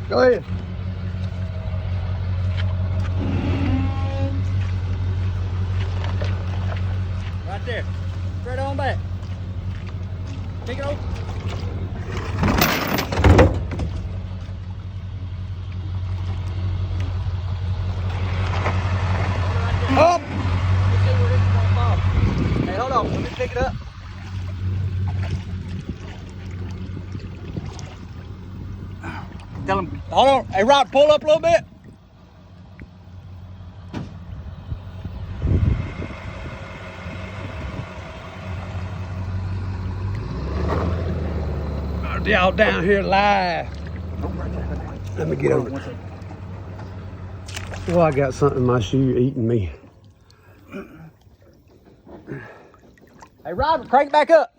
Go ahead. Right there. Straight on back. Take it over. Up. Let's see where this is gonna fall. Hey, hold on. Let me pick it up. Tell him. Hold on. Hey, Rob, pull up a little bit. Y'all down here live. Let me get over it. Oh, I got something in my shoe eating me. Hey, Rob, crank back up.